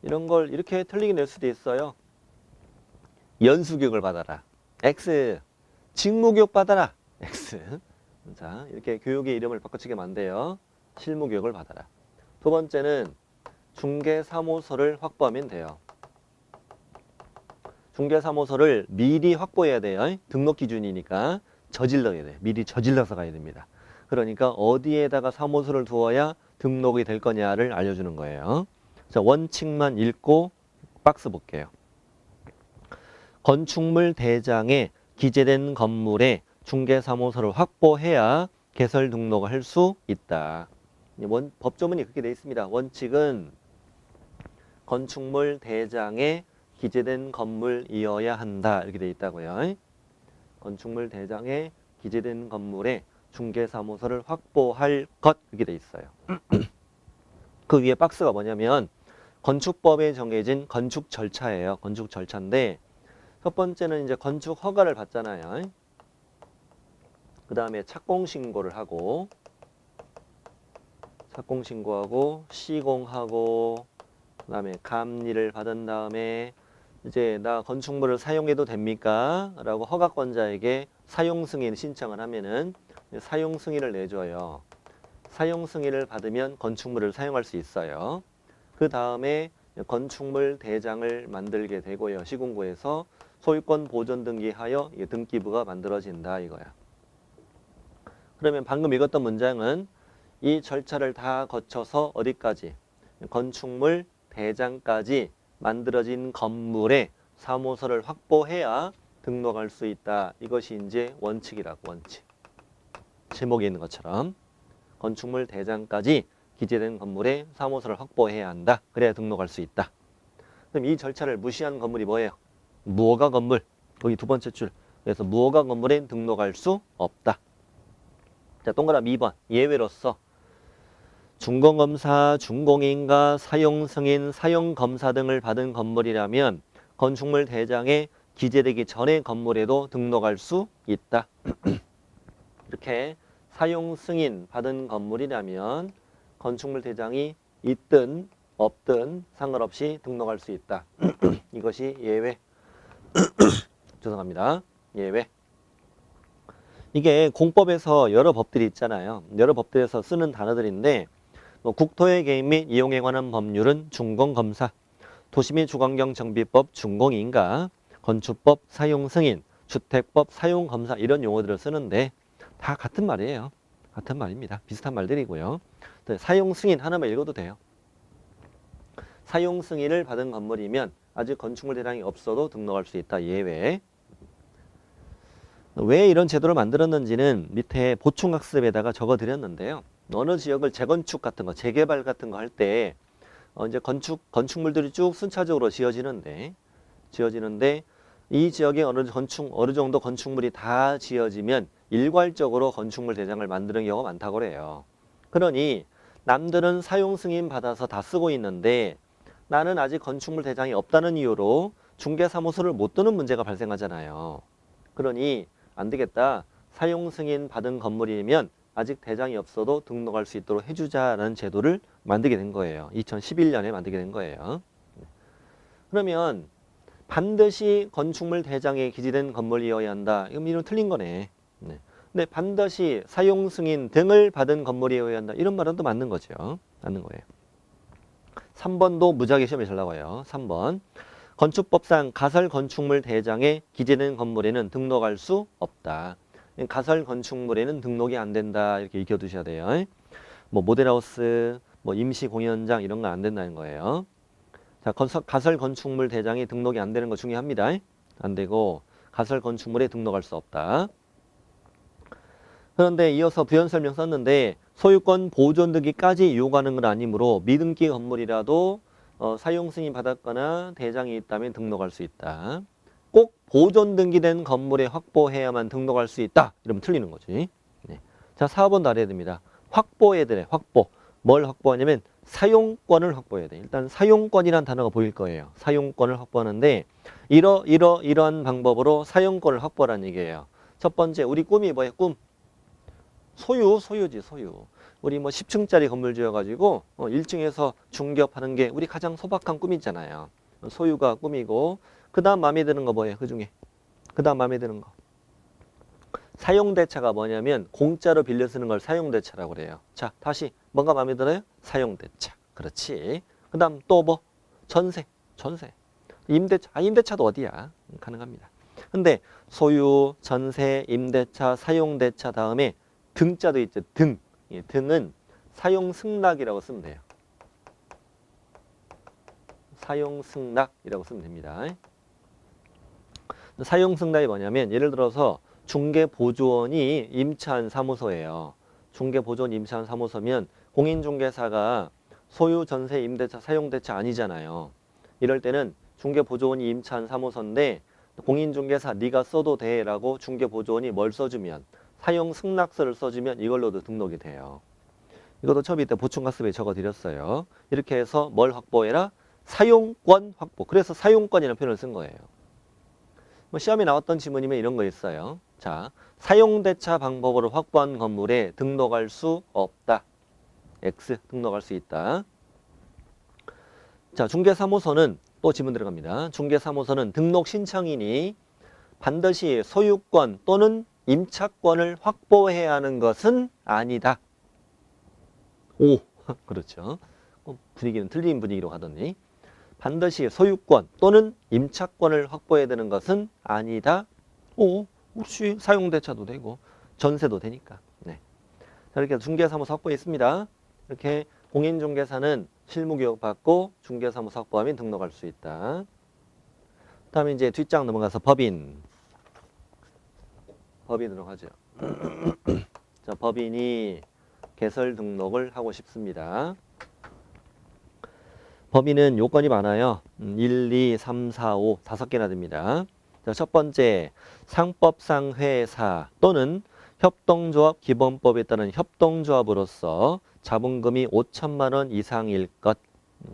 이런 걸 이렇게 틀리게 낼 수도 있어요. 연수교육을 받아라. X. 직무교육 받아라. X. 자, 이렇게 교육의 이름을 바꿔치기면 안 돼요. 실무교육을 받아라. 두 번째는 중개사무소를 확보하면 돼요. 중개사무소를 미리 확보해야 돼요. 등록 기준이니까 저질러야 돼. 미리 저질러서 가야 됩니다. 그러니까 어디에다가 사무소를 두어야 등록이 될 거냐를 알려주는 거예요. 자, 원칙만 읽고 박스 볼게요. 건축물 대장에 기재된 건물에 중개사무소를 확보해야 개설 등록을 할 수 있다. 법조문이 그렇게 되어 있습니다. 원칙은 건축물 대장에 기재된 건물이어야 한다. 이렇게 되어 있다고요. 건축물 대장에 기재된 건물에 중개사무소를 확보할 것 이렇게 되어 있어요. 그 위에 박스가 뭐냐면 건축법에 정해진 건축 절차예요. 건축 절차인데 첫 번째는 이제 건축 허가를 받잖아요. 그 다음에 착공신고를 하고 착공신고하고 시공하고 그 다음에 감리를 받은 다음에 이제 나 건축물을 사용해도 됩니까? 라고 허가권자에게 사용승인 신청을 하면은 사용승인을 내줘요. 사용승인을 받으면 건축물을 사용할 수 있어요. 그 다음에 건축물 대장을 만들게 되고요. 시공구에서 소유권 보존 등기하여 등기부가 만들어진다 이거야. 그러면 방금 읽었던 문장은 이 절차를 다 거쳐서 어디까지? 건축물 대장까지 만들어진 건물에 사무소를 확보해야 등록할 수 있다. 이것이 이제 원칙이라고. 원칙. 제목에 있는 것처럼 건축물 대장까지 기재된 건물에 사무소를 확보해야 한다. 그래야 등록할 수 있다. 그럼 이 절차를 무시한 건물이 뭐예요? 무허가 건물. 거기 두 번째 줄. 그래서 무허가 건물에 등록할 수 없다. 자, 동그라미 2번. 예외로서 준공검사, 준공인가, 사용승인, 사용검사 등을 받은 건물이라면 건축물 대장에 기재되기 전의 건물에도 등록할 수 있다. 이렇게 사용승인 받은 건물이라면 건축물 대장이 있든 없든 상관없이 등록할 수 있다. 이것이 예외. 죄송합니다. 예외. 이게 공법에서 여러 법들이 있잖아요. 여러 법들에서 쓰는 단어들인데 뭐 국토의 개입 및 이용에 관한 법률은 준공검사, 도시 및 주거환경 정비법 준공인가, 건축법 사용승인, 주택법 사용검사 이런 용어들을 쓰는데 다 같은 말이에요. 같은 말입니다. 비슷한 말들이고요. 사용승인 하나만 읽어도 돼요. 사용승인을 받은 건물이면 아직 건축물 대장이 없어도 등록할 수 있다. 예외. 왜 이런 제도를 만들었는지는 밑에 보충학습에다가 적어드렸는데요. 어느 지역을 재건축 같은 거, 재개발 같은 거 할 때 이제 건축물들이 쭉 순차적으로 지어지는데 이 지역에 어느 정도 건축물이 다 지어지면 일괄적으로 건축물 대장을 만드는 경우가 많다고 그래요. 그러니 남들은 사용 승인 받아서 다 쓰고 있는데 나는 아직 건축물 대장이 없다는 이유로 중개사무소를 못 드는 문제가 발생하잖아요. 그러니 안 되겠다. 사용 승인 받은 건물이면 아직 대장이 없어도 등록할 수 있도록 해주자라는 제도를 만들게 된 거예요. 2011년에 만들게 된 거예요. 그러면 반드시 건축물 대장에 기재된 건물이어야 한다. 이건 틀린 거네. 근데 반드시 사용 승인 등을 받은 건물이어야 한다. 이런 말은 또 맞는 거죠. 맞는 거예요. 3번도 무지하게 시험에 잘 나와요. 3번. 건축법상 가설 건축물 대장에 기재된 건물에는 등록할 수 없다. 가설 건축물에는 등록이 안 된다. 이렇게 익혀두셔야 돼요. 뭐 모델하우스, 뭐 임시 공연장 이런 거 안 된다는 거예요. 자, 가설 건축물 대장에 등록이 안 되는 거 중요합니다. 안 되고 가설 건축물에 등록할 수 없다. 그런데 이어서 부연 설명 썼는데 소유권 보존 등기까지 요구하는 건 아니므로 미등기 건물이라도 사용 승인 받았거나 대장이 있다면 등록할 수 있다. 꼭 보존 등기된 건물에 확보해야만 등록할 수 있다. 이러면 틀리는 거지. 네. 자, 4번 알아야 됩니다. 확보해야 돼. 확보. 뭘 확보하냐면 사용권을 확보해야 돼. 일단 사용권이라는 단어가 보일 거예요. 사용권을 확보하는데 이러한 방법으로 사용권을 확보하라는 얘기예요. 첫 번째, 우리 꿈이 뭐예요? 꿈. 소유지, 소유. 우리 뭐 10층짜리 건물 지어가지고 1층에서 중개업하는 게 우리 가장 소박한 꿈이잖아요. 소유가 꿈이고 그 다음 마음에 드는 거 뭐예요? 그 중에 그 다음 마음에 드는 거 사용대차가 뭐냐면 공짜로 빌려 쓰는 걸 사용대차라고 그래요. 자, 다시 뭔가 마음에 들어요? 사용대차. 그렇지. 그 다음 또 뭐? 전세. 임대차. 임대차도 어디야? 가능합니다. 근데 소유, 전세, 임대차, 사용대차 다음에 등자도 있죠. 등. 예, 등은 사용승낙이라고 쓰면 돼요. 사용승낙이라고 쓰면 됩니다. 사용승낙이 뭐냐면 예를 들어서 중개보조원이 임차한 사무소예요. 중개보조원 임차한 사무소면 공인중개사가 소유, 전세, 임대차, 사용대차 아니잖아요. 이럴 때는 중개보조원이 임차한 사무소인데 공인중개사 네가 써도 돼 라고 중개보조원이 뭘 써주면 사용승낙서를 써주면 이걸로도 등록이 돼요. 이것도 처음에 이때 보충학습에 적어드렸어요. 이렇게 해서 뭘 확보해라? 사용권 확보. 그래서 사용권이라는 표현을 쓴 거예요. 뭐 시험에 나왔던 지문이면 이런 거 있어요. 자, 사용대차 방법으로 확보한 건물에 등록할 수 없다. X 등록할 수 있다. 자, 중개사무소는 또 지문 들어갑니다. 중개사무소는 등록 신청인이 반드시 소유권 또는 임차권을 확보해야 하는 것은 아니다. 오, 그렇죠. 분위기는 틀린 분위기로 가더니 반드시 소유권 또는 임차권을 확보해야 되는 것은 아니다. 오, 혹시 사용대차도 되고 전세도 되니까. 네. 자, 이렇게 중개사무소 확보했습니다. 이렇게 공인중개사는 실무교육 받고 중개사무소 확보하면 등록할 수 있다. 다음에 이제 뒷장 넘어가서 법인으로 하죠. 자, 법인이 개설 등록을 하고 싶습니다. 법인은 요건이 많아요. 1, 2, 3, 4, 5, 5개나 됩니다. 자, 첫 번째, 상법상 회사 또는 협동조합 기본법에 따른 협동조합으로서 자본금이 5천만 원 이상일 것.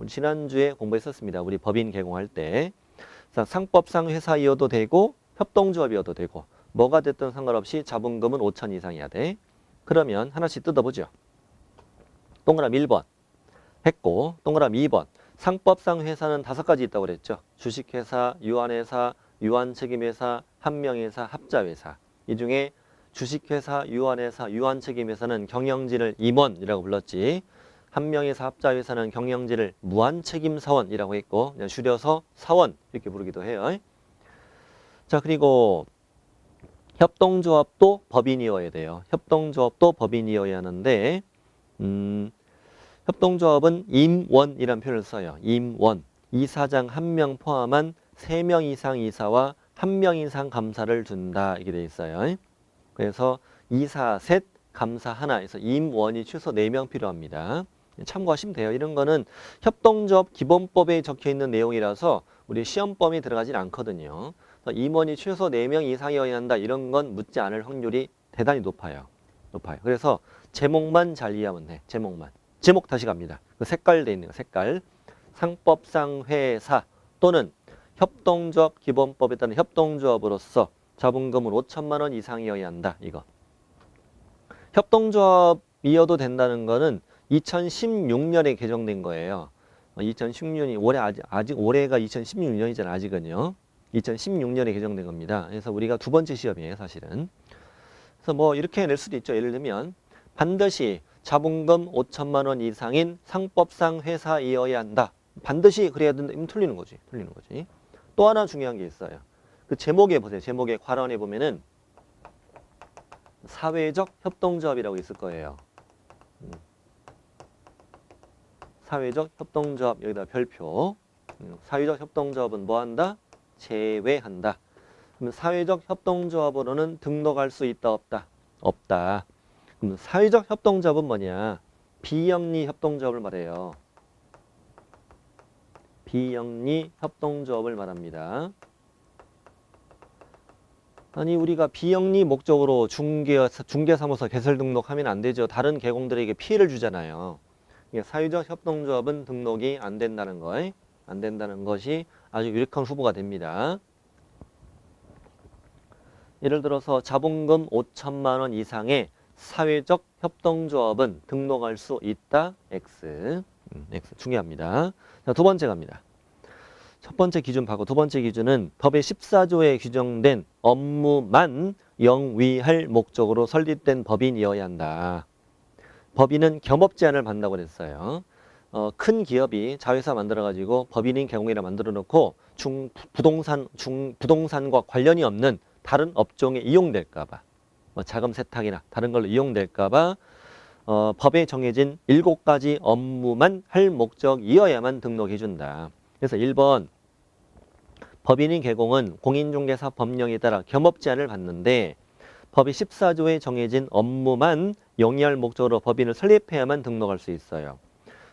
지난주에 공부했었습니다. 우리 법인 개공할 때. 자, 상법상 회사이어도 되고 협동조합이어도 되고 뭐가 됐든 상관없이 자본금은 5천 이상이어야 돼. 그러면 하나씩 뜯어보죠. 동그라미 1번 했고 동그라미 2번. 상법상 회사는 5가지 있다고 그랬죠. 주식회사, 유한회사, 유한책임회사, 한명회사, 합자회사. 이 중에 주식회사, 유한회사, 유한책임회사는 경영진을 임원이라고 불렀지. 한명회사, 합자회사는 경영진을 무한책임사원이라고 했고 그냥 줄여서 사원 이렇게 부르기도 해요. 자, 그리고 협동조합도 법인이어야 돼요. 협동조합도 법인이어야 하는데 협동조합은 임원이라는 표현을 써요. 임원. 이사장 1명 포함한 3명 이상 이사와 1명 이상 감사를 둔다. 이렇게 돼 있어요. 그래서 이사 셋, 감사 하나 해서 임원이 최소 4명 필요합니다. 참고하시면 돼요. 이런 거는 협동조합 기본법에 적혀 있는 내용이라서 우리 시험범위 들어가진 않거든요. 임원이 최소 4명 이상이어야 한다. 이런 건 묻지 않을 확률이 대단히 높아요. 그래서 제목만 잘 이해하면 돼. 제목만. 제목 다시 갑니다. 그 색깔 돼 있는 거, 색깔. 상법상 회사 또는 협동조합 기본법에 따른 협동조합으로서 자본금은 5천만 원 이상이어야 한다. 이거. 협동조합이어도 된다는 거는 2016년에 개정된 거예요. 2016년이 아직 올해가 2016년이잖아. 아직은요. 2016년에 개정된 겁니다. 그래서 우리가 2번째 시험이에요, 사실은. 그래서 뭐 이렇게 낼 수도 있죠. 예를 들면 반드시 자본금 5천만 원 이상인 상법상 회사이어야 한다. 반드시 그래야 된다. 이건 틀리는 거지. 또 하나 중요한 게 있어요. 그 제목에 보세요. 제목에 괄호안에 보면은 사회적 협동조합이라고 있을 거예요. 사회적 협동조합 여기다 별표. 사회적 협동조합은 뭐 한다? 제외한다. 그럼 사회적 협동조합으로는 등록할 수 있다 없다? 없다. 그럼 사회적 협동조합은 뭐냐? 비영리 협동조합을 말해요. 비영리 협동조합을 말합니다. 아니 우리가 비영리 목적으로 중개사무소 개설 등록하면 안 되죠. 다른 개공들에게 피해를 주잖아요. 사회적 협동조합은 등록이 안 된다는 거. 안 된다는 것이 아주 유력한 후보가 됩니다. 예를 들어서 자본금 5천만 원 이상의 사회적 협동조합은 등록할 수 있다. X. X 중요합니다. 자, 2번째 갑니다. 첫 번째 기준 봐고 2번째 기준은 법의 14조에 규정된 업무만 영위할 목적으로 설립된 법인이어야 한다. 법인은 겸업 제한을 받는다고 그랬어요. 큰 기업이 자회사 만들어가지고 법인인 개공이라 만들어 놓고 부동산과 관련이 없는 다른 업종에 이용될까봐 뭐 자금 세탁이나 다른 걸로 이용될까봐 법에 정해진 7가지 업무만 할 목적이어야만 등록해준다. 그래서 1번 법인인 개공은 공인중개사 법령에 따라 겸업 제한을 받는데 법이 14조에 정해진 업무만 영위할 목적으로 법인을 설립해야만 등록할 수 있어요.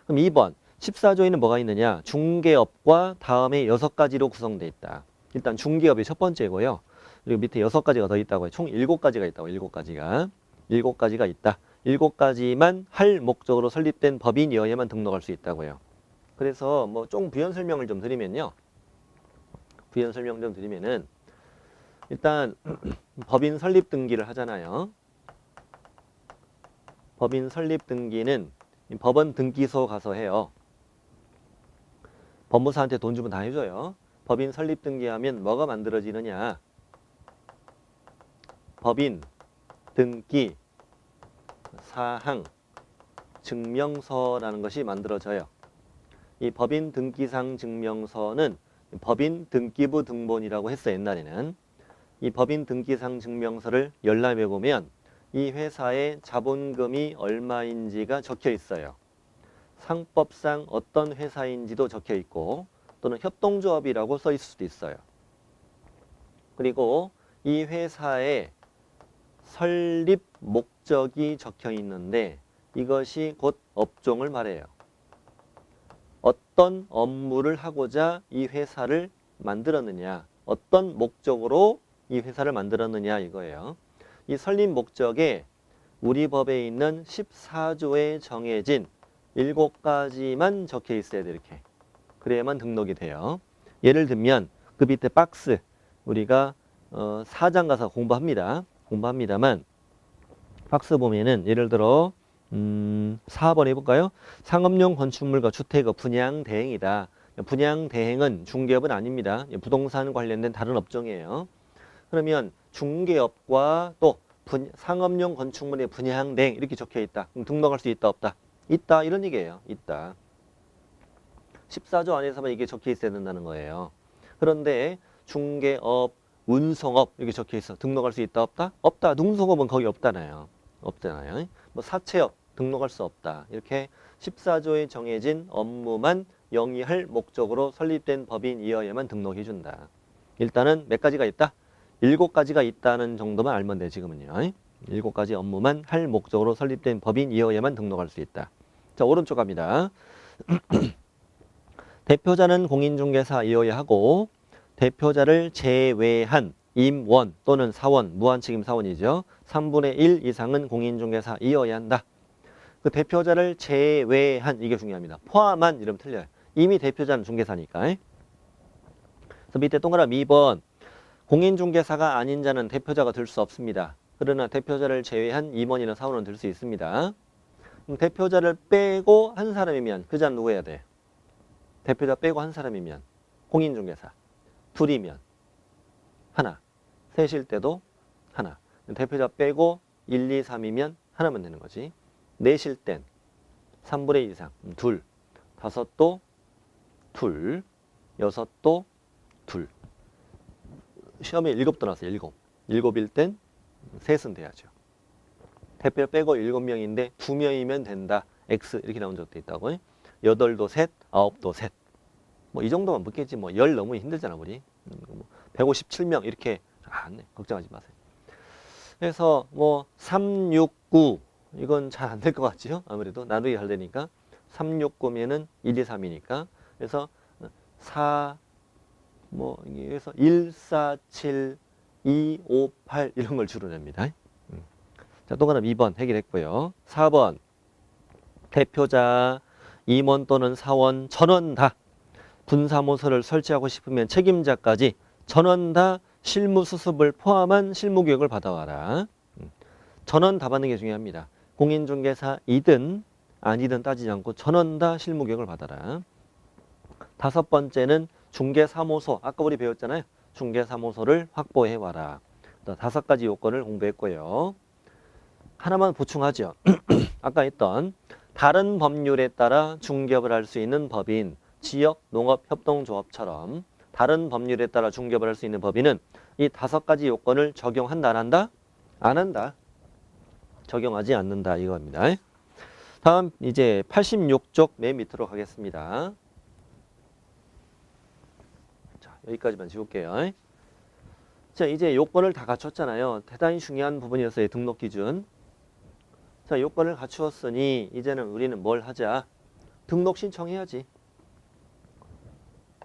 그럼 2번 14조에는 뭐가 있느냐? 중개업과 다음에 6가지로 구성되어 있다. 일단 중개업이 첫 번째고요. 그리고 밑에 6가지가 더 있다고 해요. 총 7가지가 있다고. 7가지가 있다. 7가지만 할 목적으로 설립된 법인이어야만 등록할 수 있다고요. 그래서 뭐 좀 부연 설명을 좀 드리면요. 부연 설명 좀 드리면은 일단 법인 설립 등기를 하잖아요. 법인 설립 등기는 법원 등기소 가서 해요. 법무사한테 돈 주면 다 해줘요. 법인 설립 등기하면 뭐가 만들어지느냐? 법인 등기 사항 증명서라는 것이 만들어져요. 이 법인 등기상 증명서는 법인 등기부 등본이라고 했어. 옛날에는. 이 법인 등기상 증명서를 열람해 보면 이 회사의 자본금이 얼마인지가 적혀 있어요. 상법상 어떤 회사인지도 적혀 있고 또는 협동조합이라고 써 있을 수도 있어요. 그리고 이 회사의 설립 목적이 적혀 있는데 이것이 곧 업종을 말해요. 어떤 업무를 하고자 이 회사를 만들었느냐, 어떤 목적으로 이 회사를 만들었느냐 이거예요. 이 설립 목적에 우리 법에 있는 14조에 정해진 7가지만 적혀 있어야 돼. 이렇게. 그래야만 등록이 돼요. 예를 들면 그 밑에 박스 우리가 4장 가서 공부합니다만 박스 보면은 예를 들어 4번 해볼까요? 상업용 건축물과 주택의 분양 대행이다. 분양 대행은 중개업은 아닙니다. 부동산 관련된 다른 업종이에요. 그러면 중개업과 또 상업용 건축물의 분양 대행 이렇게 적혀 있다. 그럼 등록할 수 있다 없다? 있다 이런 얘기예요. 있다. 14조 안에서만 이게 적혀 있어야 된다는 거예요. 그런데 중개업, 운송업 이렇게 적혀 있어. 등록할 수 있다 없다? 없다. 운송업은 거기 없잖아요. 없잖아요. 뭐 사채업 등록할 수 없다. 이렇게 14조에 정해진 업무만 영위할 목적으로 설립된 법인이어야만 등록해 준다. 일단은 몇 가지가 있다? 7가지가 있다는 정도만 알면 돼 지금은요. 7가지 업무만 할 목적으로 설립된 법인이어야만 등록할 수 있다. 자, 오른쪽 갑니다. 대표자는 공인중개사이어야 하고 대표자를 제외한 임원 또는 사원, 무한책임 사원이죠. 3분의 1 이상은 공인중개사이어야 한다. 그 대표자를 제외한 이게 중요합니다. 포함한 이러면 틀려요. 이미 대표자는 중개사니까. 그래서 밑에 동그라미 2번 공인중개사가 아닌 자는 대표자가 될 수 없습니다. 그러나 대표자를 제외한 임원이나 사원은 될 수 있습니다. 그럼 대표자를 빼고 한 사람이면 그 자는 누구 해야 돼? 대표자 빼고 한 사람이면 공인중개사. 둘이면 하나. 셋일 때도 하나. 대표자 빼고 1, 2, 3이면 하나만 되는 거지. 넷일 땐 3분의 2 이상. 둘. 다섯도 둘. 여섯도 둘. 시험에 7도 나왔어요. 7. 7일 땐 셋은 돼야죠. 대표 빼고 7명인데 2명이면 된다. X 이렇게 나온 적도 있다고. 8도 셋, 9도 셋. 뭐 이 정도만 묻겠지. 뭐 10 너무 힘들잖아 우리. 157명 이렇게 네, 걱정하지 마세요. 그래서 뭐 3, 6, 9 이건 잘 안 될 것 같지요? 아무래도 나누기 잘 되니까 3, 6, 9면은 1, 2, 3이니까 그래서 4 뭐 여기서 1, 4, 7, 2, 5, 8 이런 걸 주로 냅니다. 자, 동그라미 2번 해결했고요. 4번 대표자, 임원 또는 사원 전원 다 분사무소를 설치하고 싶으면 책임자까지 전원 다 실무 수습을 포함한 실무 교육을 받아와라. 전원 다 받는 게 중요합니다. 공인중개사이든 아니든 따지지 않고 전원 다 실무 교육을 받아라. 5번째는 중개사무소, 아까 우리 배웠잖아요. 중개사무소를 확보해와라. 5가지 요건을 공부했고요. 하나만 보충하죠. 아까 했던 다른 법률에 따라 중개업을 할 수 있는 법인, 지역 농업협동조합처럼 다른 법률에 따라 중개업을 할 수 있는 법인은 이 5가지 요건을 적용한다, 안 한다? 안 한다. 적용하지 않는다 이겁니다. 다음 이제 86쪽 맨 밑으로 가겠습니다. 자, 여기까지만 지울게요. 자, 이제 요건을 다 갖췄잖아요. 대단히 중요한 부분이었어요. 등록 기준. 자, 요건을 갖추었으니 이제는 우리는 뭘 하자? 등록 신청해야지.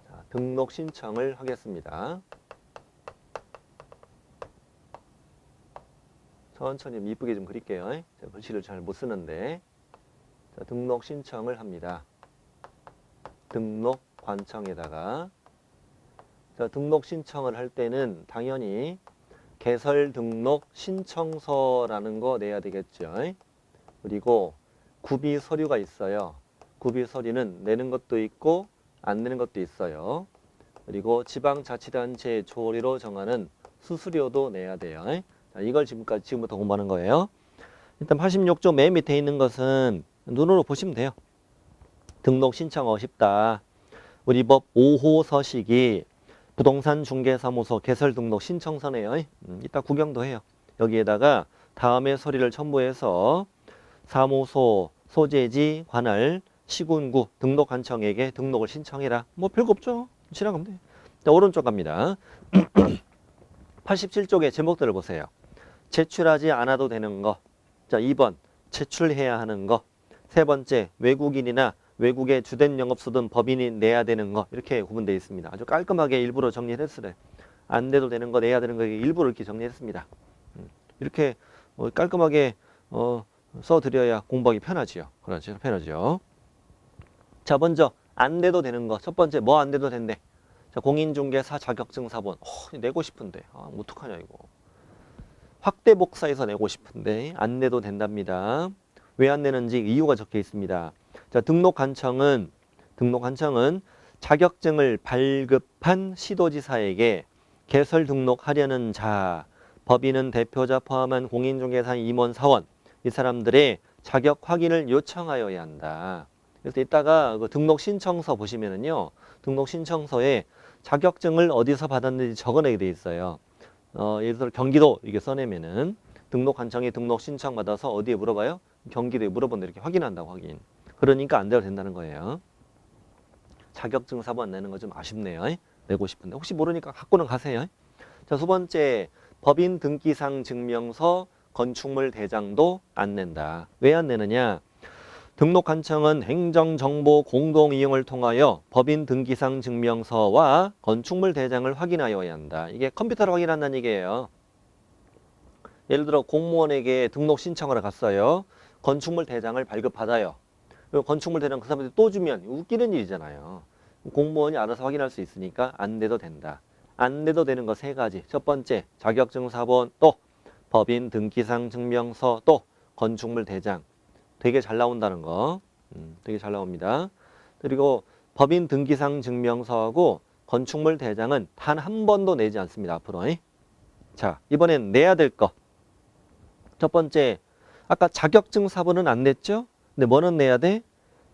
자, 등록 신청을 하겠습니다. 천천히 이쁘게 좀 그릴게요. 제가 글씨를 잘 못 쓰는데. 자, 등록 신청을 합니다. 등록 관청에다가 자, 등록 신청을 할 때는 당연히 개설 등록 신청서라는 거 내야 되겠죠. 그리고 구비 서류가 있어요. 구비 서류는 내는 것도 있고 안 내는 것도 있어요. 그리고 지방자치단체 조례로 정하는 수수료도 내야 돼요. 자, 이걸 지금부터 공부하는 거예요. 일단 86조 맨 밑에 있는 것은 눈으로 보시면 돼요. 등록 신청하고 싶다. 우리 법 5호 서식이 부동산 중개사무소 개설 등록 신청서네요. 이따 구경도 해요. 여기에다가 다음에 서류를 첨부해서 사무소, 소재지, 관할, 시군구, 등록관청에게 등록을 신청해라. 뭐 별거 없죠. 지나가면 돼. 자, 오른쪽 갑니다. 87쪽의 제목들을 보세요. 제출하지 않아도 되는 거. 자, 2번 제출해야 하는 거. 3번째 외국인이나 외국의 주된 영업소든 법인이 내야 되는 거. 이렇게 구분되어 있습니다. 아주 깔끔하게 일부러 정리를 했어요. 안 내도 되는 거, 내야 되는 거 일부러 이렇게 정리했습니다. 이렇게 깔끔하게 써드려야 공부하기 편하지요. 그렇죠. 편하죠. 자, 먼저 안 내도 되는 거. 첫 번째 뭐 안 내도 된대. 자, 공인중개사 자격증 사본. 내고 싶은데. 어떡하냐 이거. 확대 복사해서 내고 싶은데 안 내도 된답니다. 왜 안 내는지 이유가 적혀 있습니다. 자, 등록관청은 자격증을 발급한 시도지사에게 개설 등록하려는 자, 법인은 대표자 포함한 공인중개사 임원 사원 이 사람들의 자격 확인을 요청하여야 한다. 그래서 이따가 그 등록 신청서 보시면은요, 등록 신청서에 자격증을 어디서 받았는지 적어내게 돼 있어요. 예를 들어 경기도 이게 써내면은 등록관청에 등록 신청 받아서 어디에 물어봐요? 경기도에 물어본다 이렇게 확인한다고 확인. 그러니까 안 돼도 된다는 거예요. 자격증 사본 내는 거 좀 아쉽네요. 내고 싶은데 혹시 모르니까 갖고는 가세요. 자, 두 번째 법인 등기상 증명서 건축물 대장도 안 낸다. 왜 안 내느냐? 등록관청은 행정정보 공동이용을 통하여 법인 등기상 증명서와 건축물 대장을 확인하여야 한다. 이게 컴퓨터로 확인한다는 얘기예요. 예를 들어 공무원에게 등록 신청하러 갔어요. 건축물 대장을 발급받아요. 그리고 건축물 대장 그 사람한테 또 주면 웃기는 일이잖아요. 공무원이 알아서 확인할 수 있으니까 안 내도 된다. 안 내도 되는 거 세 가지. 첫 번째 자격증 사본, 또 법인 등기상 증명서, 또 건축물 대장. 되게 잘 나온다는 거. 되게 잘 나옵니다. 그리고 법인 등기상 증명서하고 건축물 대장은 단 한 번도 내지 않습니다. 앞으로. 자, 이번엔 내야 될 거. 첫 번째, 아까 자격증 사본은 안 냈죠? 근데 뭐는 내야 돼?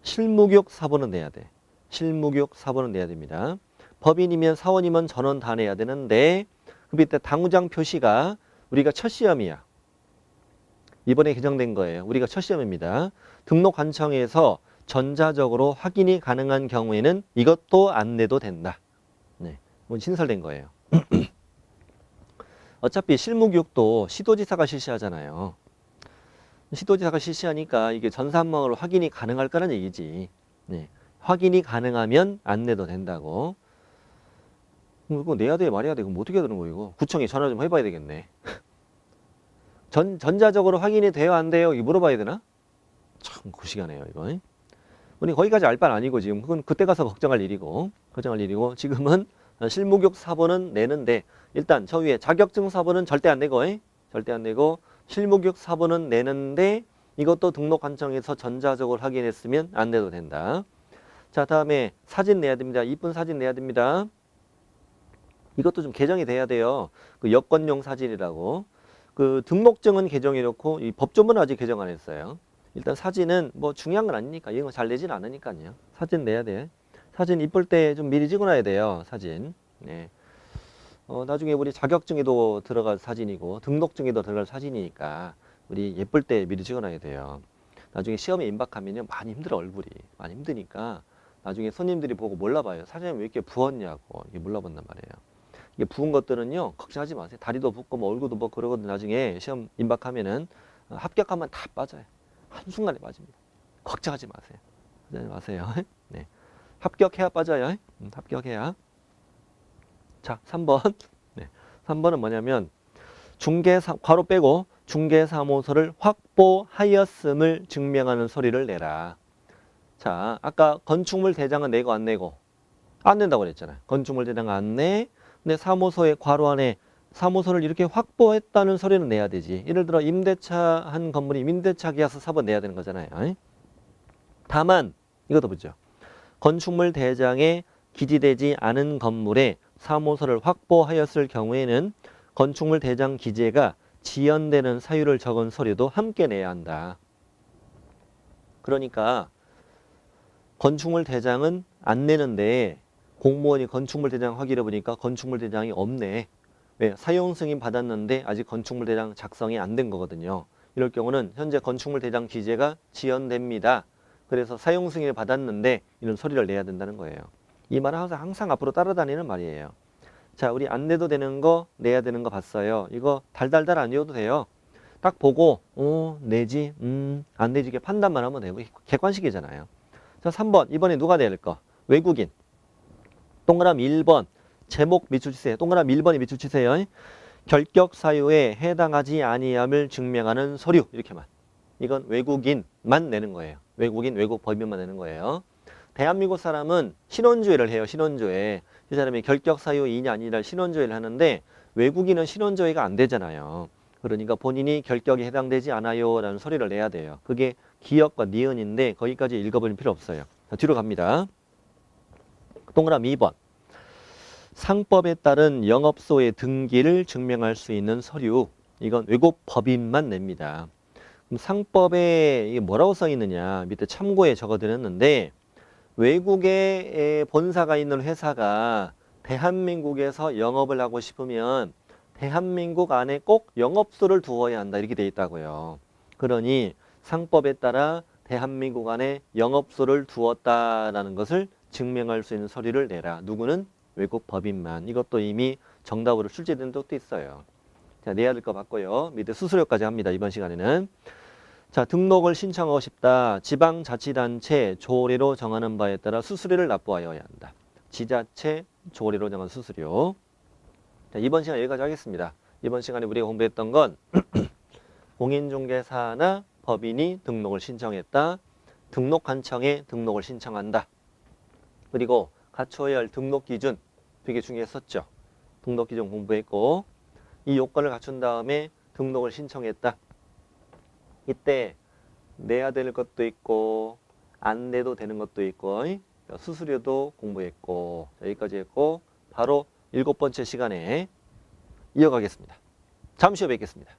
실무교육 사본은 내야 돼. 실무교육 사본은 내야 됩니다. 법인이면 사원이면 전원 다 내야 되는데 그 밑에 당구장 표시가 우리가 첫 시험이야. 이번에 개정된 거예요. 우리가 첫 시험입니다. 등록관청에서 전자적으로 확인이 가능한 경우에는 이것도 안 내도 된다. 네, 이건 신설된 거예요. 어차피 실무교육도 시도지사가 실시하잖아요. 시도지사가 실시하니까 이게 전산망으로 확인이 가능할 거란 얘기지. 네, 확인이 가능하면 안 내도 된다고. 이거 내야 돼 말해야 돼. 그럼 어떻게 해야 되는 거예요? 이거 구청에 전화 좀 해봐야 되겠네. 전자적으로 확인이 돼요 안 돼요? 이거 물어봐야 되나? 참 구시가네요 이거. 우리 거기까지 알 바는 아니고 지금 그건 그때 가서 걱정할 일이고 지금은 실무교육 사본은 내는데 일단 저 위에 자격증 사본은 절대 안 내고 절대 안 내고 실무교육 사본은 내는데 이것도 등록관청에서 전자적으로 확인했으면 안 내도 된다. 자, 다음에 사진 내야 됩니다. 이쁜 사진 내야 됩니다. 이것도 좀 개정이 돼야 돼요. 그 여권용 사진이라고. 그 등록증은 개정해 놓고 이 법조문은 아직 개정 안 했어요. 일단 사진은 뭐 중요한 건 아니니까 이런 거 잘 내진 않으니까요. 사진 내야 돼. 사진 이쁠 때 좀 미리 찍어놔야 돼요. 사진. 네. 나중에 우리 자격증에도 들어갈 사진이고 등록증에도 들어갈 사진이니까 우리 예쁠 때 미리 찍어놔야 돼요. 나중에 시험에 임박하면 많이 힘들어 얼굴이. 많이 힘드니까 나중에 손님들이 보고 몰라봐요. 사진이 왜 이렇게 부었냐고 이게 몰라본단 말이에요. 이게 부은 것들은요 걱정하지 마세요. 다리도 붓고 뭐 얼굴도 붓고 그러거든. 나중에 시험 임박하면은 합격하면 다 빠져요. 한순간에 빠집니다. 걱정하지 마세요. 걱정하지 마세요. 네. 합격해야 빠져요. 합격해야. 자, 3번. 네. 3번은 뭐냐면 괄호 빼고 중개사무소를 확보하였음을 증명하는 서류를 내라. 자, 아까 건축물 대장은 내고 안 내고? 안 낸다고 그랬잖아요. 건축물 대장 안 내. 근데 사무소의 괄호 안에 사무소를 이렇게 확보했다는 서류는 내야 되지. 예를 들어 임대차 한 건물이 임대차 계약서 사본 내야 되는 거잖아요. 다만 이것도 보죠. 건축물 대장에 기재되지 않은 건물에 사무소를 확보하였을 경우에는 건축물 대장 기재가 지연되는 사유를 적은 서류도 함께 내야 한다. 그러니까 건축물 대장은 안 내는데 공무원이 건축물 대장 확인해 보니까 건축물 대장이 없네. 왜? 사용 승인 받았는데 아직 건축물 대장 작성이 안 된 거거든요. 이럴 경우는 현재 건축물 대장 기재가 지연됩니다. 그래서 사용 승인을 받았는데 이런 서류를 내야 된다는 거예요. 이 말은 항상 앞으로 따라다니는 말이에요. 자, 우리 안 내도 되는 거 내야 되는 거 봤어요. 이거 달달달 안 외워도 돼요. 딱 보고 내지 안 내지 이렇게 판단만 하면 되고 객관식이잖아요. 자, 3번 이번에 누가 내야 될 거? 외국인. 동그라미 1번 제목 밑줄 치세요. 동그라미 1번에 밑줄 치세요. 결격 사유에 해당하지 아니함을 증명하는 서류 이렇게만. 이건 외국인만 내는 거예요. 외국인, 외국 법인만 내는 거예요. 대한민국 사람은 신원조회를 해요. 신원조회. 이 사람이 결격 사유이냐 아니냐를 신원조회를 하는데 외국인은 신원조회가 안 되잖아요. 그러니까 본인이 결격에 해당되지 않아요 라는 서류를 내야 돼요. 그게 기역과 니은인데 거기까지 읽어볼 필요 없어요. 자, 뒤로 갑니다. 동그라미 2번. 상법에 따른 영업소의 등기를 증명할 수 있는 서류, 이건 외국 법인만 냅니다. 그럼 상법에 이게 뭐라고 써 있느냐, 밑에 참고에 적어드렸는데 외국에 본사가 있는 회사가 대한민국에서 영업을 하고 싶으면 대한민국 안에 꼭 영업소를 두어야 한다, 이렇게 돼 있다고요. 그러니 상법에 따라 대한민국 안에 영업소를 두었다라는 것을 증명할 수 있는 서류를 내라. 누구는? 외국 법인만. 이것도 이미 정답으로 출제된 적도 있어요. 자, 내야 될 거 봤고요. 밑에 수수료까지 합니다. 이번 시간에는. 자, 등록을 신청하고 싶다. 지방자치단체 조례로 정하는 바에 따라 수수료를 납부하여야 한다. 지자체 조례로 정한 수수료. 자, 이번 시간 여기까지 하겠습니다. 이번 시간에 우리가 공부했던 건 공인중개사나 법인이 등록을 신청했다. 등록관청에 등록을 신청한다. 그리고 갖춰야 할 등록 기준, 되게 중요했었죠. 등록 기준 공부했고, 이 요건을 갖춘 다음에 등록을 신청했다. 이때 내야 될 것도 있고 안 내도 되는 것도 있고 수수료도 공부했고, 여기까지 했고 바로 7번째 시간에 이어가겠습니다. 잠시 후에 뵙겠습니다.